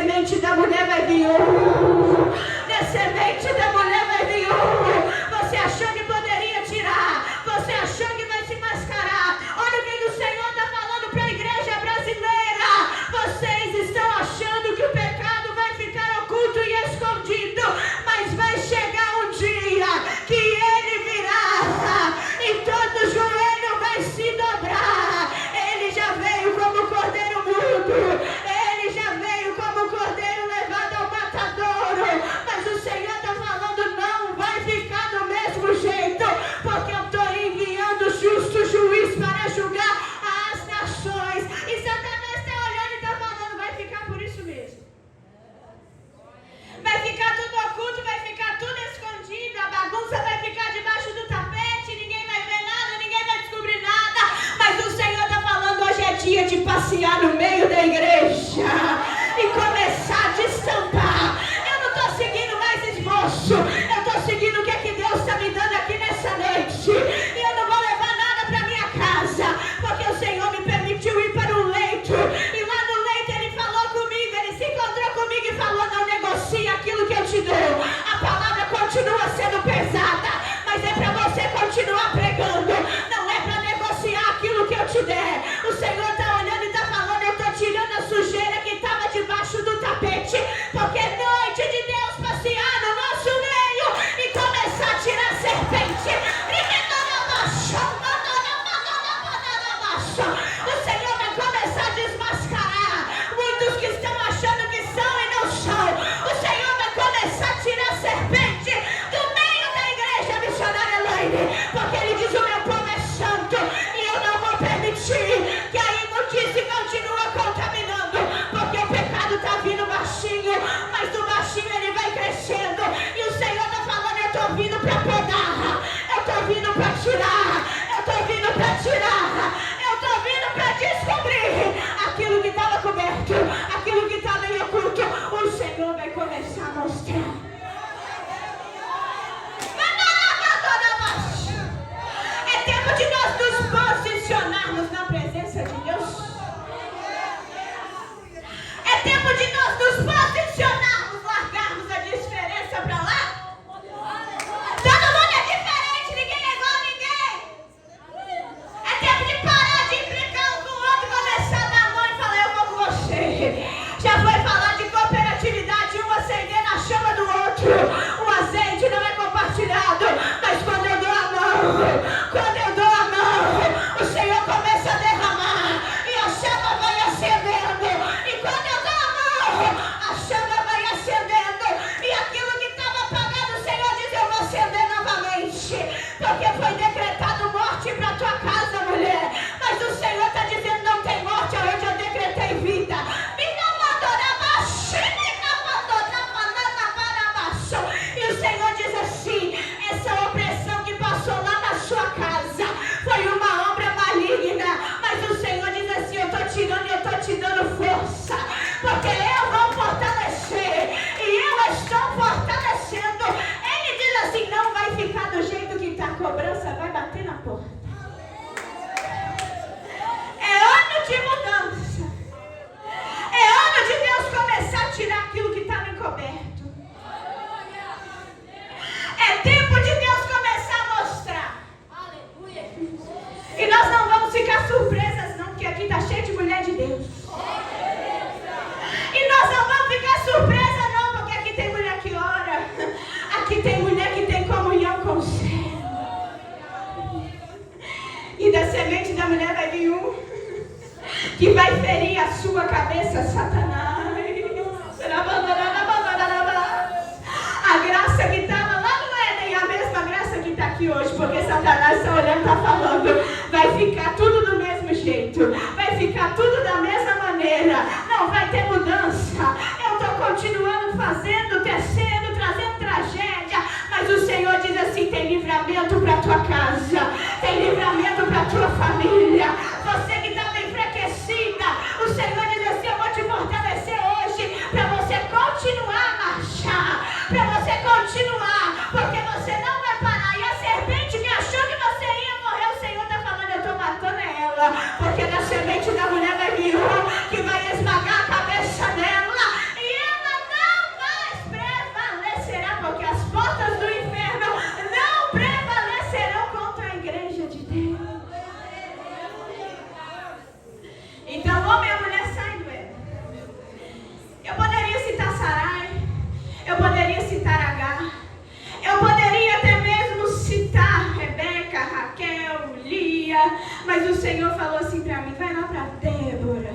semente da mulher vai vir ouro. Da semente da mulher vai vir ouro. Você achou que poderia tirar, você achou que vai se mascarar. Olha o que o Senhor está falando para a igreja brasileira. Vocês estão achando que o pecado vai ficar oculto e escondido, mas vai chegar um dia que ele virá e todo joelho vai se dobrar. Ele já veio como cordeiro mudo, ele já veio como cordeiro levado ao matadouro, mas o Senhor está falando, não vai ficar do mesmo jeito, porque eu estou enviando o justo juiz para julgar as nações. E Satanás está olhando e está falando, vai ficar por isso mesmo. Vai ficar tudo oculto, vai ficar tudo escondido, a bagunça vai ficar debaixo do tapete, ninguém vai ver nada, ninguém vai descobrir nada. Mas o Senhor está falando, hoje é dia de passear no meio da igreja e começar a destampar. Eu não estou seguindo mais esboço, eu estou seguindo o que é que Deus está me dando aqui nessa noite. E eu não vou levar nada para minha casa, porque o Senhor me permitiu ir para o leito. E lá no leito ele falou comigo, ele se encontrou comigo e falou, não negocie aquilo que eu te dou. A palavra continua sendo pesada, mas é para você continuar pregando. Não é para negociar aquilo que eu te der. O Senhor está olhando e está falando, eu estou tirando a sujeira que estava debaixo do tapete, porque é noite de Deus passear no nosso meio e começar a tirar a serpente. O Senhor vai começar a desmascarar muitos que estão achando que são e não são. O Senhor vai começar a tirar a serpente do meio da igreja missionária Elaine, porque ele diz, o meu povo é santo e eu não vou permitir que a imundície continue contaminando, porque o pecado está vindo baixinho, mas do baixinho ele vai crescendo. E o Senhor está falando, eu estou vindo para podar, eu estou vindo para tirar, eu estou vindo para tirar, eu estou vindo para descobrir aquilo que estava coberto, aquilo que estava em oculto. O Senhor vai começar a mostrar. É tempo de nós nos posicionarmos na presença de Deus. É tempo de nós nos posicionarmos, largarmos a diferença para lá. Todo mundo é diferente, ninguém é igual a ninguém. É tempo de parar de implicar um com o outro e começar a dar a mão e falar, eu vou com você. Já foi falar de cooperatividade, um acender na chama do outro. O azeite não é compartilhado, mas quando eu dou a mão, o Senhor começa a derramar e a chama vai acendendo. E quando eu dou a mão, a chama vai acendendo. E aquilo que estava apagado, o Senhor diz, eu vou acender novamente. Porque foi decretado morte para tua casa, mulher. Mas o Senhor está dizendo, não tem morte, aonde eu decretei vida. E o Senhor diz assim, essa opressão que passou lá na sua casa foi uma obra maligna, mas o Senhor diz assim, eu estou tirando e eu estou te dando força, porque eu vou fortalecer, e eu estou fortalecendo. Ele diz assim, não vai ficar do jeito que está, a cobrança vai bater na porta. É ano de mudança, é ano de Deus começar a tirar aquilo que estava encoberto. É tempo de Deus começar a mostrar. Aleluia. E nós não vamos ficar surpresas não, porque aqui está cheio de mulher de Deus. E nós não vamos ficar surpresas não, porque aqui tem mulher que ora. Aqui tem mulher que tem comunhão com o céu. Senhor falou assim para mim, vai lá para Débora.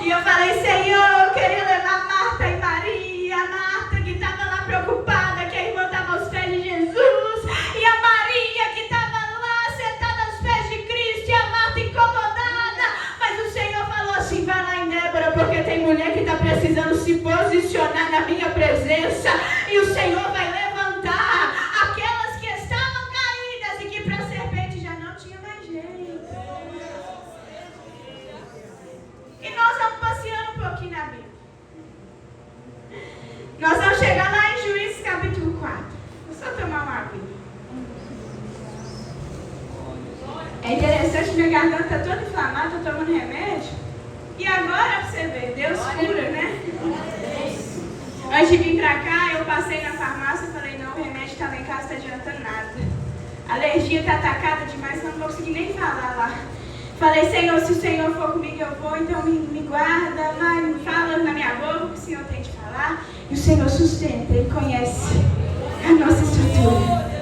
E eu falei, Senhor, eu queria levar Marta e Maria. A Marta que estava lá preocupada, que a irmã estava aos pés de Jesus. E a Maria que estava lá sentada aos pés de Cristo. E a Marta incomodada. Mas o Senhor falou assim, vai lá em Débora, porque tem mulher que está precisando se posicionar na minha presença. E o Senhor vai levantar aquelas que estavam caídas e que para a serpente já não tinha mais jeito. E nós vamos passeando um pouquinho na Bíblia. Nós vamos chegar lá em Juízes capítulo 4. Vou só tomar uma aguinha. É interessante, minha garganta está toda inflamada, estou tomando remédio. E agora, para você ver, Deus cura, né? Antes de vir para cá, eu passei na farmácia e falei, não, o remédio está lá em casa, não está adiantando nada. A alergia está atacada demais, eu não vou conseguir nem falar lá. Falei, Senhor, se o Senhor for comigo, eu vou, então me guarda, vai, me fala na minha boca o que o Senhor tem de falar. E o Senhor sustenta, Ele conhece a nossa estrutura.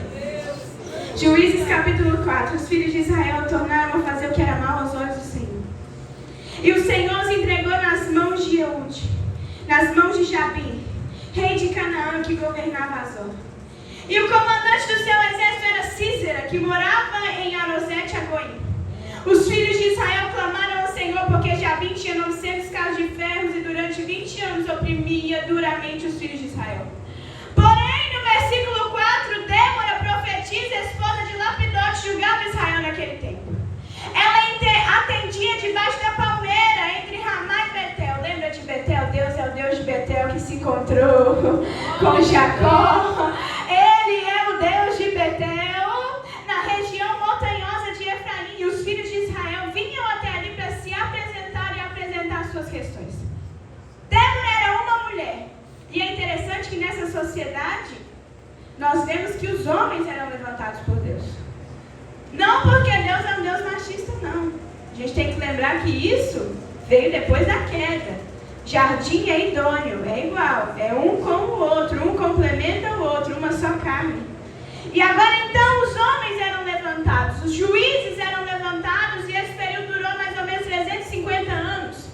Juízes capítulo 4, os filhos de Israel tornaram a fazer o que era mal aos olhos do Senhor. E o Senhor os entregou nas mãos de Eude, nas mãos de Jabim, rei de Canaã, que governava Azor. E o comandante do seu exército era Císera, que morava em Arosete-Agoim. Os filhos de Israel clamaram ao Senhor, porque Jabim tinha 900 carros de ferros e durante 20 anos oprimia duramente os filhos de Israel. Porém, no versículo 4, Débora, profetiza, esposa de Lapidote, julgava Israel naquele tempo. Ela atendia debaixo da palmeira, entre Ramá e Betel. Lembra de Betel? Deus é o Deus de Betel que se encontrou com Jacó. Ele é o Deus de Betel, na região montanhosa de Efraim. E os filhos de Israel vinham até ali para se apresentar e apresentar suas questões. Débora era uma mulher. E é interessante que nessa sociedade, nós vemos que os homens eram levantados por Deus. Não porque Deus é um Deus machista, não. A gente tem que lembrar que isso veio depois da queda. Jardim é idôneo, é igual. É um com o outro, um complementa o outro, uma só carne. E agora então os homens eram levantados, os juízes eram levantados e esse período durou mais ou menos 350 anos.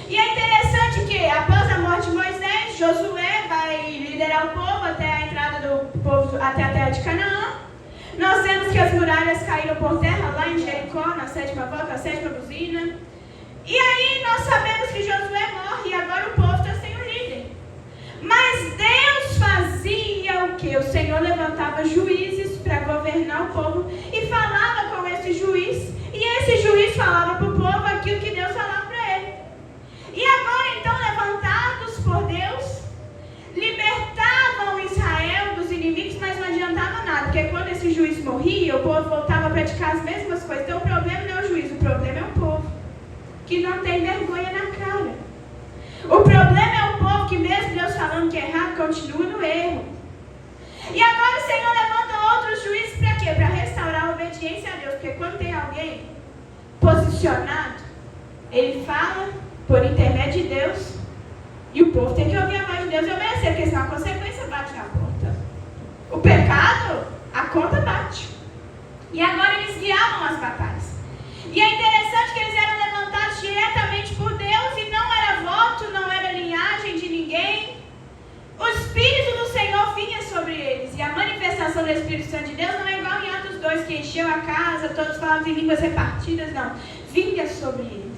E é interessante que após a morte de Moisés, Josué vai liderar o povo até a entrada do povo, até a terra de Canaã. Nós vemos que as muralhas caíram por terra lá em Jericó, na sétima volta, na sétima buzina. E aí nós sabemos que Josué morre e agora o povo está sem um líder. Mas Deus fazia o quê? O Senhor levantava juízes para governar o povo e falava com esse juiz. E esse juiz falava para o povo aquilo que Deus falava para ele. E agora então, levantados por Deus, libertavam Israel dos inimigos, mas não adiantava nada, porque quando esse juiz morria, o povo voltava a praticar as mesmas coisas. Então o problema não é o juiz, o problema é o povo, que não tem vergonha na cara. O problema é o povo que mesmo Deus falando que é errado, continua no erro. E agora o Senhor levanta outros juízes para quê? Para restaurar a obediência a Deus, porque quando tem alguém posicionado, ele fala por intermédio de Deus, e o povo tem que ouvir a voz de Deus e obedecer, porque senão a consequência bate na porta. O pecado, a conta bate. E agora eles guiavam as batalhas. E é interessante que eles eram levantados diretamente por Deus e não era voto, não era linhagem de ninguém. O Espírito do Senhor vinha sobre eles. E a manifestação do Espírito Santo de Deus não é igual em Atos 2, que encheu a casa, todos falavam em línguas repartidas, não. Vinha sobre eles.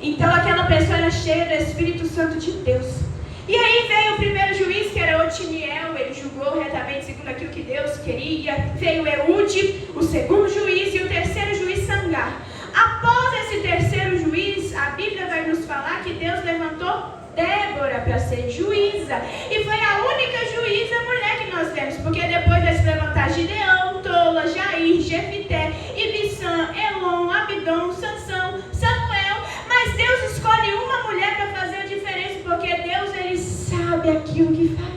Então aquela pessoa era cheia do Espírito Santo de Deus. E aí veio o primeiro juiz, que era Otiniel, ele julgou retamente segundo aquilo que Deus queria. Veio Eude, o segundo juiz, e o terceiro juiz Sangar. Após esse terceiro juiz, a Bíblia vai nos falar que Deus levantou Débora para ser juíza. E foi a única juíza mulher que nós vemos, porque depois vai se levantar Gideão, Tola, Jair, Jefité, Ibissã, Elon, Abidom, Sansão, Samuel. Mas Deus escolhe uma mulher para fazer a diferença, porque Deus, Ele sabe aquilo que faz.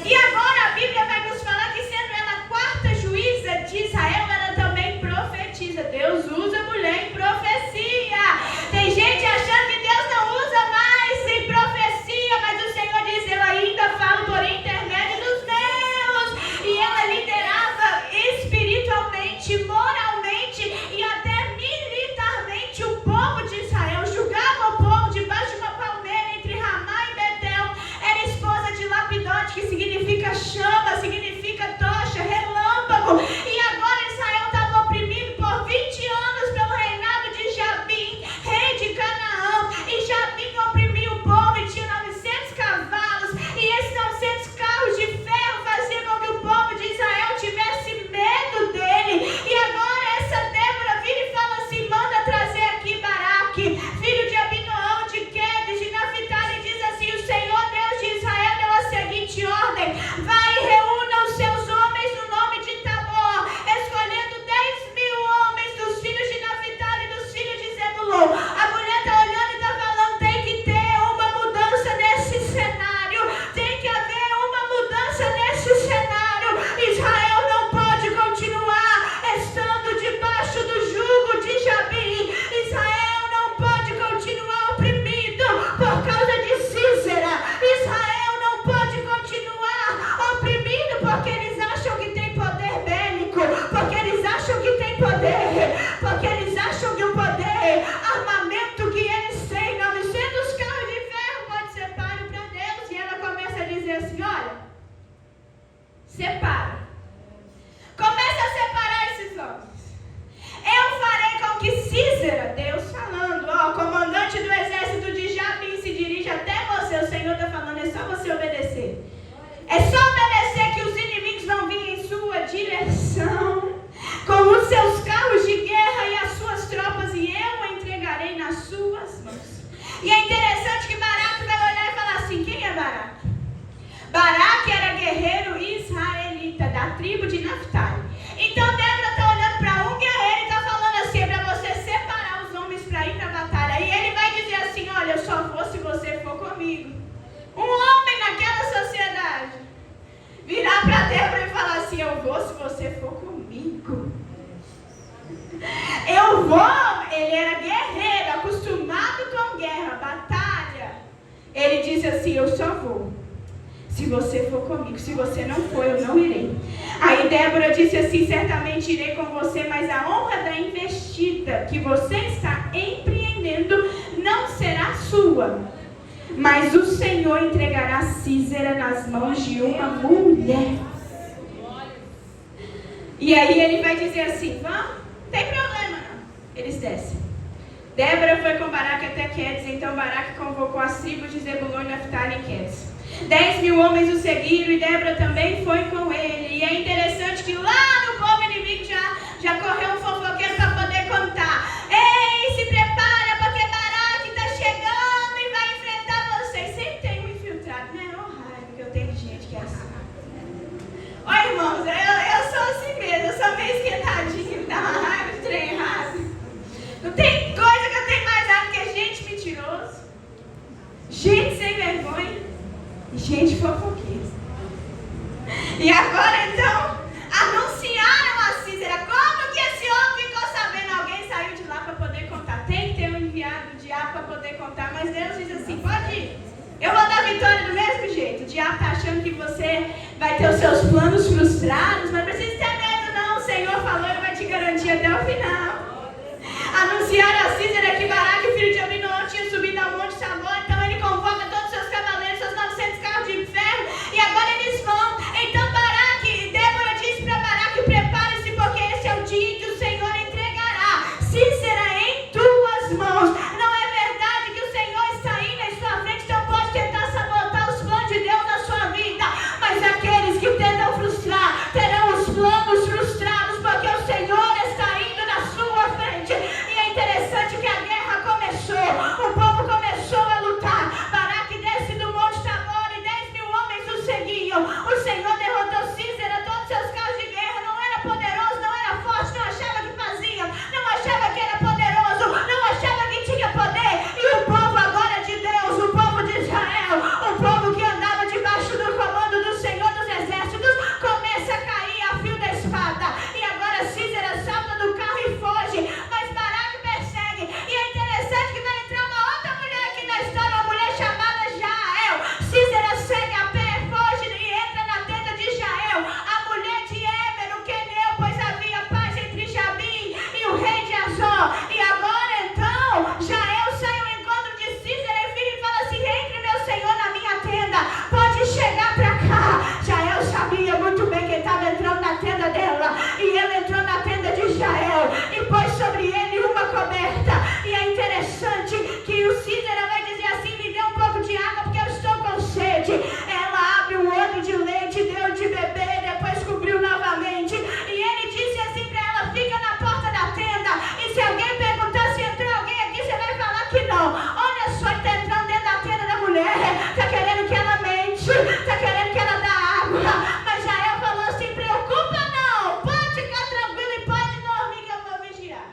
E agora a Bíblia vai nos falar que sendo ela a quarta juíza de Israel, ela também profetiza. Deus usa a mulher em profecia. Tem gente achando que Deus não usa mais em profecia, mas o Senhor diz, eu ainda falo por intermédio dos meus. E ela liderava espiritualmente, moralmente E é interessante que Baraque vai olhar e falar assim, quem é Baraque? Baraque era guerreiro israelita da tribo de Naftali. Então Débora está olhando para um guerreiro e está falando assim, é para você separar os homens para ir para a batalha. E ele vai dizer assim, olha, eu só vou se você for comigo. Um homem naquela sociedade virar para Débora e falar assim, eu vou se você for comigo. Eu vou, ele era guerreiro, acostumado com guerra, batalha. Ele disse assim, eu só vou se você for comigo, se você não for, eu não irei. Aí Débora disse assim, certamente irei com você, mas a honra da investida que você está empreendendo não será sua. Mas o Senhor entregará Sísera nas mãos de uma mulher. E aí ele vai dizer assim, vamos, não tem problema não. Eles descem. Débora foi com Baraque até Quedes, então Baraque convocou as tribos de Zebulon, Naftali e Quedes. 10.000 homens o seguiram e Débora também foi com ele. E é interessante que lá no povo inimigo já correu um fofoqueiro para poder contar. Ei, se prepara porque Baraque está chegando e vai enfrentar vocês. Sempre tem um infiltrado, né? Ô raiva que eu tenho de gente que é assim. Oi, irmãos, eu sou assim mesmo, eu sou meio esquentadinha, me dá uma raiva de trem errado. Não tem coisa que eu tenho mais raiva que gente mentiroso, gente sem vergonha. Gente fofoqueira. E agora então anunciaram a Sísera. Como que esse homem ficou sabendo? Alguém saiu de lá para poder contar. Tem que ter um enviado, o diabo, para poder contar. Mas Deus diz assim, pode ir. Eu vou dar vitória do mesmo jeito. O diabo está achando que você vai ter os seus planos frustrados. Mas não precisa ter medo não. O Senhor falou e vai te garantir até o final. Anunciaram a Sísera que Baraque, filho de Abinoam, tinha subido ao monte Tabor. Então ele convoca todos os seus cavaleiros, seus 900 carros de ferro. E agora eles vão. Então Débora disse para Baraque, prepare-se porque esse é o dia em que o Senhor entregará Sísera em tuas mãos. Não é verdade que o Senhor está aí na sua frente, então pode tentar sabotar os planos de Deus na sua vida. Mas aqueles que tentam frustrar, terão os planos frustrados porque o Senhor está indo na sua frente. E é interessante que a guerra começou, o povo começou a lutar. Baraque desce do monte Tabor e 10.000 homens o seguiam. O Senhor derrotou Sísera, todos seus carros de guerra. Não era poderoso, não era forte, não achava que fazia, não achava que era poderoso, não achava que tinha poder. E o povo agora de Deus, o povo de Israel, o povo que andava debaixo do comando do Senhor dos Exércitos, começa a cair a fio da espada. E agora Sísera salta do carro e foge. Mas Baraque persegue. E é interessante que vai entrar uma outra mulher aqui na história, uma mulher chamada Jael. Sísera segue a pé, foge e entra na tenda de Jael, a mulher de Éber, o queneu, pois havia paz entre Jabim e o rei de Azor. E agora então Jael sai ao encontro de Sísera e vira e fala assim, entre meu senhor na minha tenda, pode chegar pra cá. Jael sabia muito bem que ele estava entrando na tenda dela. E ele entrou na tenda de Jael e pôs sobre ele uma coberta. E é interessante que o Sísera vai dizer assim, me dê um pouco de água porque eu estou com sede. Ela abre um odre de leite, deu de beber, depois cobriu novamente. E ele disse assim para ela, fica na porta da tenda. E se alguém perguntar se entrou alguém aqui, você vai falar que não. Olha só, ele está entrando dentro da tenda da mulher. Está querendo que ela mente, está querendo que ela dê água. Mas Jael falou assim, preocupa não, pode ficar tranquilo e pode dormir que eu vou vigiar.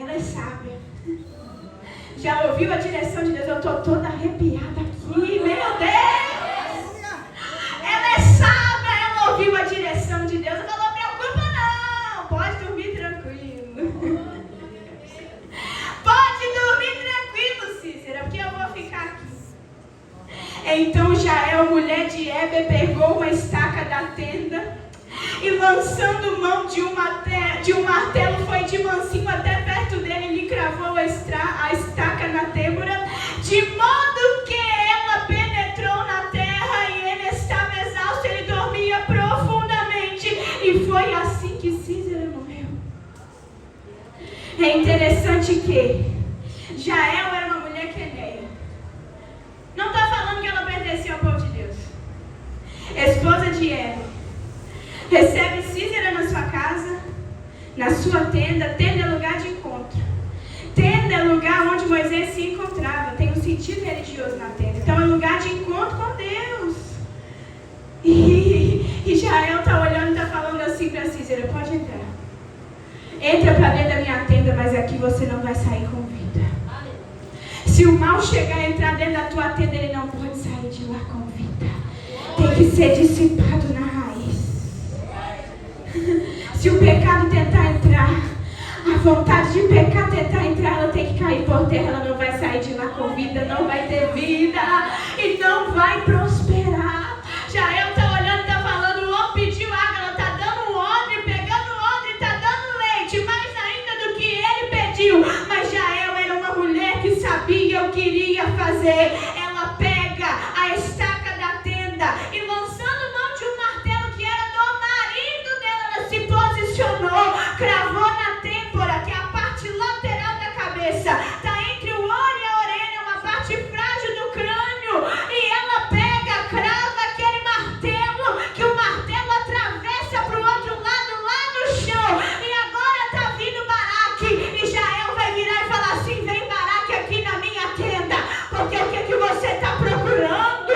Ela é sábia. Já ouviu a direção de Deus? Eu estou toda arrepiada aqui, meu Deus! Ela é sábia, ela ouviu a direção de Deus. Ela falou, preocupa não, pode dormir tranquilo. Pode dormir tranquilo, Sísera, porque eu vou ficar aqui. Então Jael, mulher de Éber, pegou uma estaca da tenda e lançando mão de um martelo, foi de mansinho até perto dele e lhe cravou a estaca na têmbora, de modo que ela penetrou na terra e ele estava exausto, ele dormia profundamente. E foi assim que Sísera morreu. É interessante que Jael era uma mulher queneia. Não está falando que ela pertencia ao povo de Deus. Esposa de Éber. Recebe Sísera na sua casa, na sua tenda. Tenda é lugar de encontro. Tenda é religioso na tenda. Então é um lugar de encontro com Deus. E Jael está olhando e está falando assim para Cícera: pode entrar. Entra para dentro da minha tenda, mas aqui você não vai sair com vida. Se o mal chegar a entrar dentro da tua tenda, ele não pode sair de lá com vida. Tem que ser dissipado na raiz. Se o pecado tentar entrar, a vontade de pecar tentar entrar, ela tem que cair por terra. Ela não vai sair de lá com vida, não vai ter vida e não vai prosperar. Jael está olhando e está falando: o homem pediu água, ela está dando um odre, pegando o odre e está dando leite, mais ainda do que ele pediu. Mas Jael era uma mulher que sabia o que iria fazer. Ela pega a estaca da tenda e, lançando mão de um martelo que era do marido dela, ela se posicionou, cravou na têmpora, que é a parte lateral da cabeça, está entre o olho e a orelha, uma parte frágil do crânio, e ela pega, crava aquele martelo, que o martelo atravessa para o outro lado, lá no chão, e agora está vindo Baraque, e Jael vai virar e falar assim: vem Baraque aqui na minha tenda, porque o que você está procurando?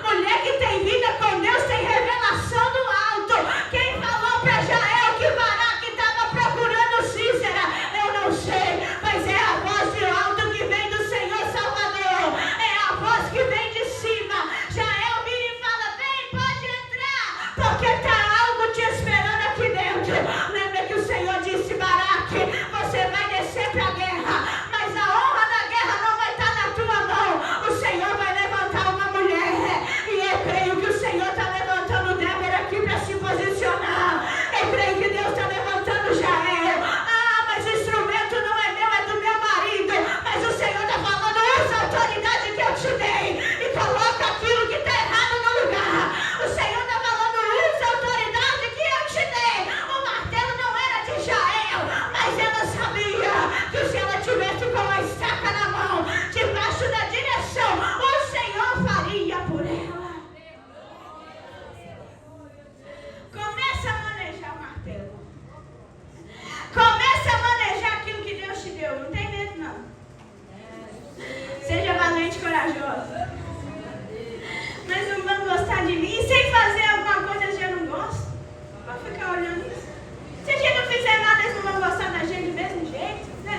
Mulher que tem vida com Deus tem revelação do alto. Quem falou para Jael que Baraque estava procurando Cícera? Eu não sei, mas é a voz do alto que vem do Senhor Salvador, é a voz que vem de cima. Jael vira e fala: vem, pode entrar, porque está algo te esperando aqui dentro. Lembra que o Senhor disse: Baraque, você vai descer para a guerra, mas a honra da guerra não vai estar na tua mão. O Senhor vai levantar uma mulher, e eu creio que o Senhor está levantando Débora aqui para se posicionar. Eu creio que Deus está levantando Jael. Ah, mas o instrumento não é meu, é do meu marido. Mas o Senhor está falando: usa a autoridade que eu te dei e coloca aquilo que está errado no lugar. O Senhor está falando: usa a autoridade que eu te dei. O martelo não era de Jael, mas ela sabia que se ela tivesse com a estaca na mão, debaixo da direção, o Senhor faria por ela. Começa a manejar o martelo. Começa a manejar aquilo que Deus te deu. Não tem medo, não. Seja valente e corajoso. Mas não vão gostar de mim. E sem fazer alguma coisa, eles já não gostam. Pode ficar olhando isso. Se a gente não fizer nada, eles não vão gostar da gente do mesmo jeito, né?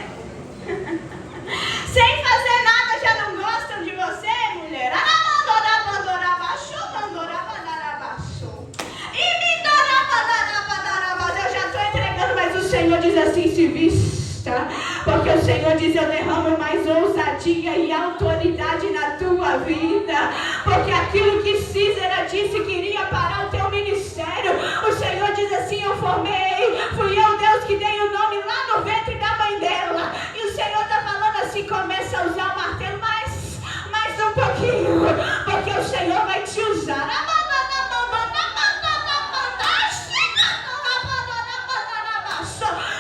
Sem fazer nada, já não gostam de você, mulher. Eu já estou entregando, mas o Senhor diz assim: se vista, porque o Senhor diz: eu derramo mais ousadia e autoridade na tua vida, porque aquilo que Cícera disse que iria parar o teu ministério, o Senhor diz assim: eu formei, fui eu, Deus, que dei o nome lá no ventre da mãe dela. E o Senhor está falando assim: começa a usar o martelo mais um pouquinho, porque o Senhor vai te usar.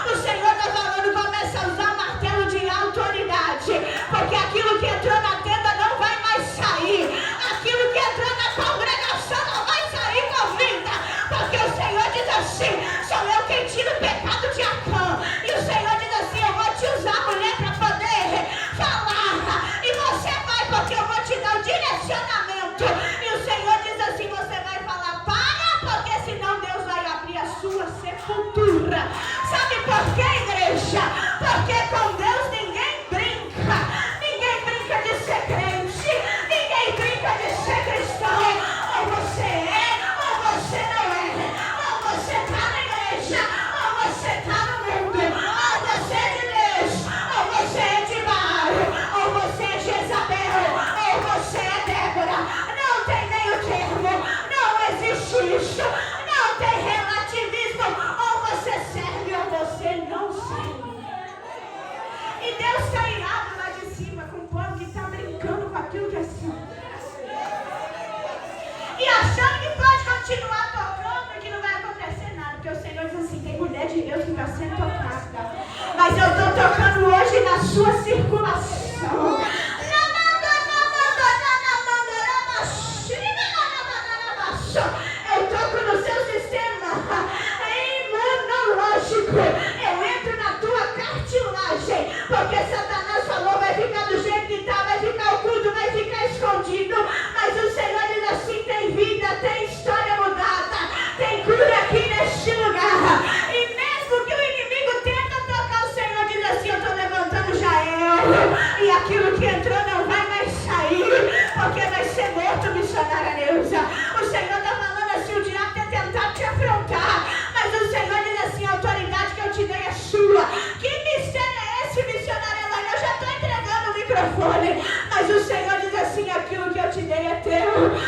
O Senhor está falando: começa a usar martelo de autoridade, porque aquilo que entrou na tenda não vai mais sair, aquilo que entrou na congregação não vai sair com vida, porque o Senhor diz assim: sou eu quem tira o pecado de Acã. E o Senhor diz assim: eu vou te usar, mulher, para poder falar, e você vai, porque eu vou te dar o direcionamento. E o Senhor diz assim: você vai falar, para, porque senão Deus vai abrir a sua sepultura. Sabe por quê, igreja? Porque com Deus ninguém brinca. Ninguém brinca de ser crente. Ninguém brinca de ser cristão. Ou você é, ou você não é. Ou você está na igreja, ou você está no mundo. Ou você é de Deus, ou você é de Baal. Ou você é Jezabel, ou você é Débora. Não tem meio termo. Não existe isso. Não tem relativismo. Ou você serve ou você não serve. E Deus está irado lá de cima com o povo que está brincando com aquilo que é assim. E achando que pode continuar tocando e que não vai acontecer nada. Porque o Senhor diz assim: tem mulher de Deus que está sendo tocada. Mas eu estou tocando hoje na sua circulação. Eu toco no seu sistema imunológico. Eu entro na tua cartilagem. Porque Satanás falou: vai ficar do jeito que está, vai ficar oculto, vai ficar escondido.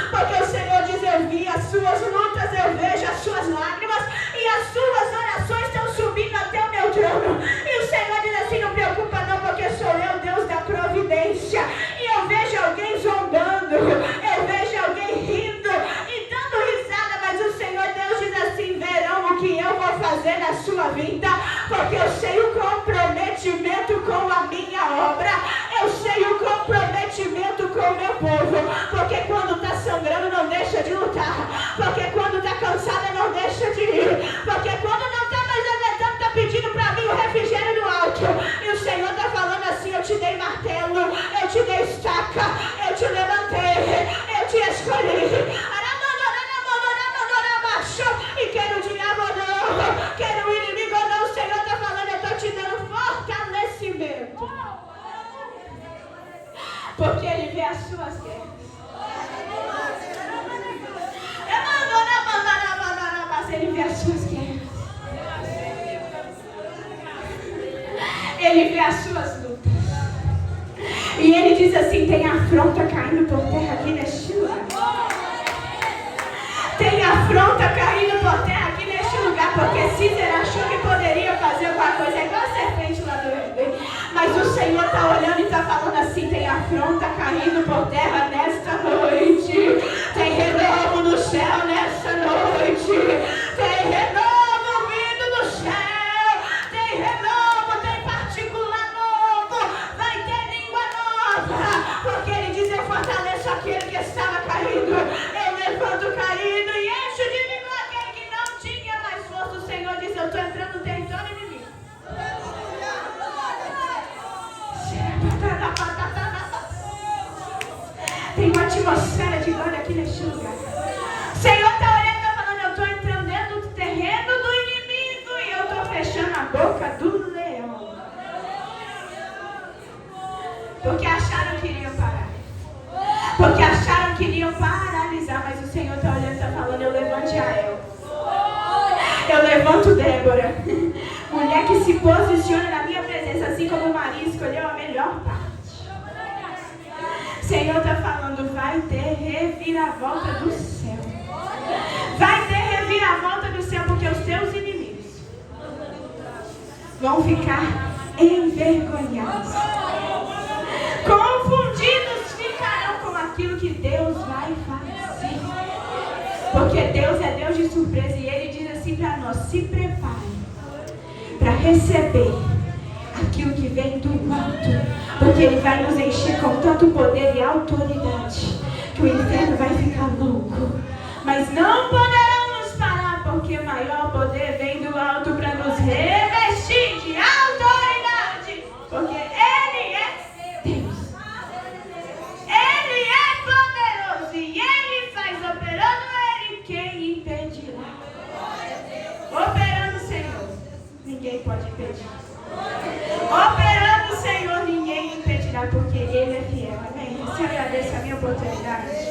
Porque o Senhor diz: eu vi as suas lutas, eu vejo as suas lágrimas, e as suas orações estão subindo até o meu trono. E o Senhor diz assim: não preocupa não, porque sou eu, Deus da providência. E eu vejo alguém zombando, eu vejo alguém rindo e dando risada, mas o Senhor Deus diz assim: verão o que eu vou fazer na sua vida, porque eu sei o comprometimento com a minha obra, eu sei o comprometimento com o meu povo, porque quando está sangrando não deixa de lutar, porque quando está cansada não deixa de ir, porque quando não está mais aguentando está pedindo para mim o refrigério do alto. E o Senhor está falando assim: eu te dei martelo, eu te dei estaca, eu te levantei, eu te escolhi. E quero o diabo não, quero o inimigo não. O Senhor está falando: eu estou te dando fortalecimento, porque Ele vê as suas guerras. Ele vê as suas guerras, Ele vê as suas lutas. E Ele diz assim: tem afronta caindo por terra aqui neste lugar. Tem afronta caindo por terra aqui neste lugar, porque Cícera achou que poderia fazer alguma coisa, é igual a serpente lá do Éden. Mas o Senhor está olhando e está falando assim: tem afronta caindo por terra nesta noite. Tem renovo no céu nesta noite. Tem renovo vindo do céu. Tem renovo, tem particular novo. Vai ter língua nova. Porque Ele diz: eu fortaleço aquele que estava caído. Eu levanto o caído e encho de vigor aquele que não tinha mais força. O Senhor diz: eu estou entrando no território inimigo. Tem uma atmosfera de glória aqui neste lugar. O Senhor está olhando e está falando: eu estou entrando dentro do terreno do inimigo e eu estou fechando a boca do leão. Porque acharam que iriam parar. Porque acharam que iriam paralisar. Mas o Senhor está olhando e está falando: eu levanto Jael. Eu levanto Débora. Mulher que se posiciona na minha presença, assim como Maria escolheu a melhor parte. O Senhor está falando: vai ter reviravolta do céu. Vai ter reviravolta do céu, porque os teus inimigos vão ficar envergonhados. Confundidos ficarão com aquilo que Deus vai fazer. Porque Deus é Deus de surpresa. E Ele diz assim para nós: se prepare para receber aquilo que vem do alto. Porque Ele vai nos encher com tanto poder e autoridade que o inferno vai ficar louco. Mas não poderão nos parar, porque o maior poder vem do alto para nos revestir de autoridade. Porque Ele é Deus. Ele é poderoso e Ele faz operando Ele. Quem impedirá? Operando o Senhor, ninguém pode impedir. Operando o Senhor, ninguém impedirá, porque Ele é fiel. Amém? Se eu agradeço a minha oportunidade.